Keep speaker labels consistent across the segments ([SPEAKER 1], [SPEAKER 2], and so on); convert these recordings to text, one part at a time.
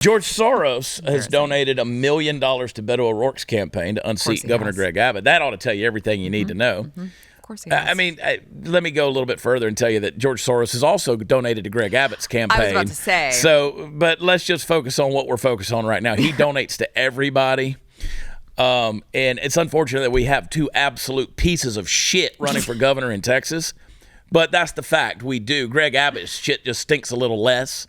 [SPEAKER 1] George Soros has donated $1 million to Beto O'Rourke's campaign to unseat Governor Greg Abbott. That ought to tell you everything you need to know.
[SPEAKER 2] Of course he has.
[SPEAKER 1] I mean, let me go a little bit further and tell you that George Soros has also donated to Greg Abbott's campaign.
[SPEAKER 2] I was about to say.
[SPEAKER 1] So, but let's just focus on what we're focused on right now. He donates to everybody. And it's unfortunate that we have two absolute pieces of shit running for governor in Texas. But that's the fact. We do. Greg Abbott's shit just stinks a little less.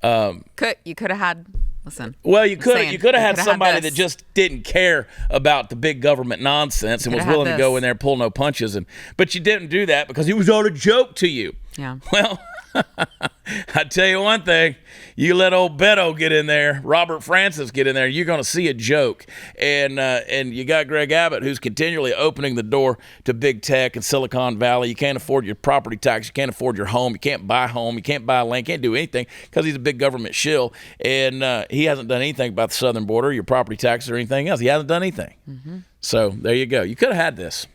[SPEAKER 2] You could have had. Listen.
[SPEAKER 1] Well, you could have had somebody that just didn't care about the big government nonsense and was willing to go in there and pull no punches. But you didn't do that because he was all a joke to you.
[SPEAKER 2] Yeah.
[SPEAKER 1] Well, I tell you one thing, you let old Beto get in there, Robert Francis get in there, you're going to see a joke. And you got Greg Abbott, who's continually opening the door to big tech and Silicon Valley. You can't afford your property tax. You can't afford your home. You can't buy a home. You can't buy land. Can't do anything because he's a big government shill. And he hasn't done anything about the southern border, your property taxes, or anything else. He hasn't done anything. So there you go. You could have had this.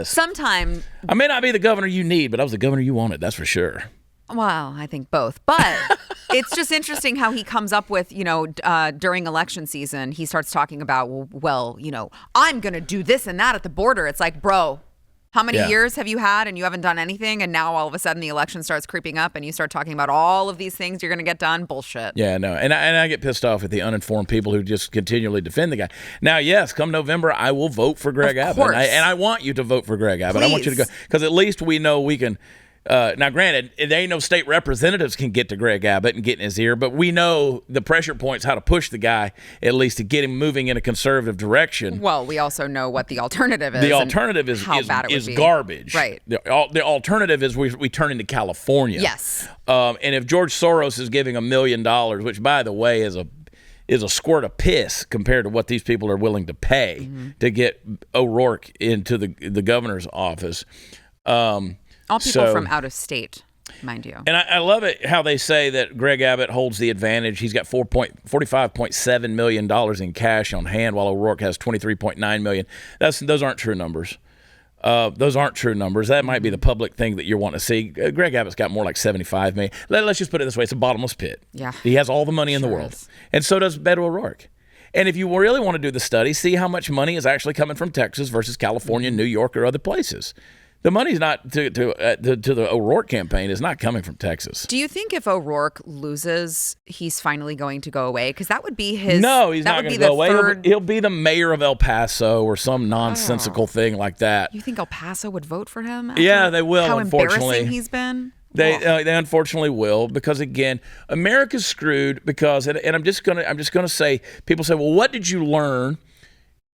[SPEAKER 2] Sometime.
[SPEAKER 1] I may not be the governor you need, but I was the governor you wanted. That's for sure.
[SPEAKER 2] Well, I think both. But it's just interesting how he comes up with, during election season, he starts talking about, well, I'm going to do this and that at the border. It's like, bro, how many years have you had and you haven't done anything? And now all of a sudden the election starts creeping up and you start talking about all of these things you're going to get done. Bullshit.
[SPEAKER 1] Yeah, no. And I get pissed off at the uninformed people who just continually defend the guy. Now, yes, come November, I will vote for Greg Abbott. And I want you to vote for Greg Abbott.
[SPEAKER 2] Please.
[SPEAKER 1] I want you to go because at least we know we can. Now, granted, there ain't no state representatives can get to Greg Abbott and get in his ear, but we know the pressure points, how to push the guy, at least to get him moving in a conservative direction.
[SPEAKER 2] Well, we also know what the alternative is.
[SPEAKER 1] The alternative is garbage.
[SPEAKER 2] Right.
[SPEAKER 1] The alternative is we turn into California.
[SPEAKER 2] Yes.
[SPEAKER 1] And if George Soros is giving $1 million, which, by the way, is a squirt of piss compared to what these people are willing to pay to get O'Rourke into the governor's office.
[SPEAKER 2] All people from out of state, mind you.
[SPEAKER 1] And I love it how they say that Greg Abbott holds the advantage. He's got $45.7 million in cash on hand, while O'Rourke has $23.9 million. Those aren't true numbers. That might be the public thing that you want to see. Greg Abbott's got more like $75 million. Let's just put it this way. It's a bottomless pit.
[SPEAKER 2] Yeah.
[SPEAKER 1] He has all the money in the world. And so does Beto O'Rourke. And if you really want to do the study, see how much money is actually coming from Texas versus California, New York, or other places. The money's not to the O'Rourke campaign is not coming from Texas.
[SPEAKER 2] Do you think if O'Rourke loses, he's finally going to go away? Because that would be his.
[SPEAKER 1] No, he's not going to go away. He'll be the mayor of El Paso or some nonsensical thing like that.
[SPEAKER 2] You think El Paso would vote for him?
[SPEAKER 1] Yeah, they will.
[SPEAKER 2] How
[SPEAKER 1] unfortunately,
[SPEAKER 2] embarrassing he's been.
[SPEAKER 1] They unfortunately will, because again, America's screwed because, and I'm just gonna say, people say, well, what did you learn?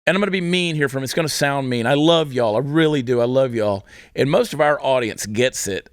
[SPEAKER 1] And I'm going to be mean here it's going to sound mean. I love y'all. I really do. I love y'all. And most of our audience gets it.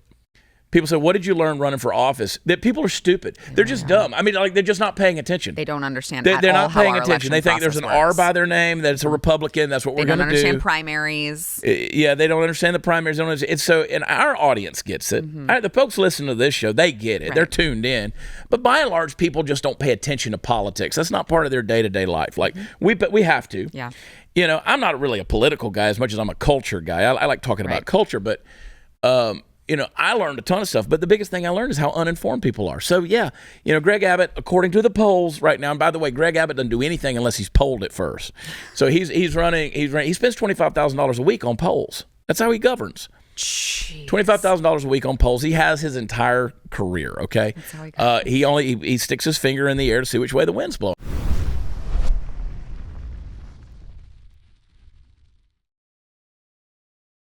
[SPEAKER 1] People say, what did you learn running for office? That people are stupid. They're just dumb. I mean, like, they're just not paying attention.
[SPEAKER 2] They don't understand
[SPEAKER 1] They're not paying attention. They think there's an R by their name, that it's a Republican. That's what we're going to do.
[SPEAKER 2] They don't understand primaries.
[SPEAKER 1] Yeah, they don't understand the primaries. And our audience gets it. The folks listening to this show, they get it. Right. They're tuned in. But by and large, people just don't pay attention to politics. That's not part of their day-to-day life. Like, we have to.
[SPEAKER 2] Yeah.
[SPEAKER 1] I'm not really a political guy as much as I'm a culture guy. I like talking about culture, but I learned a ton of stuff, but the biggest thing I learned is how uninformed people are. So yeah, Greg Abbott, according to the polls right now, and by the way, Greg Abbott doesn't do anything unless he's polled at first. So he spends $25,000 a week on polls. That's how he governs.
[SPEAKER 2] Jeez.
[SPEAKER 1] $25,000 a week on polls. He has his entire career. Okay.
[SPEAKER 2] That's how he governs.
[SPEAKER 1] He sticks his finger in the air to see which way the wind's blowing.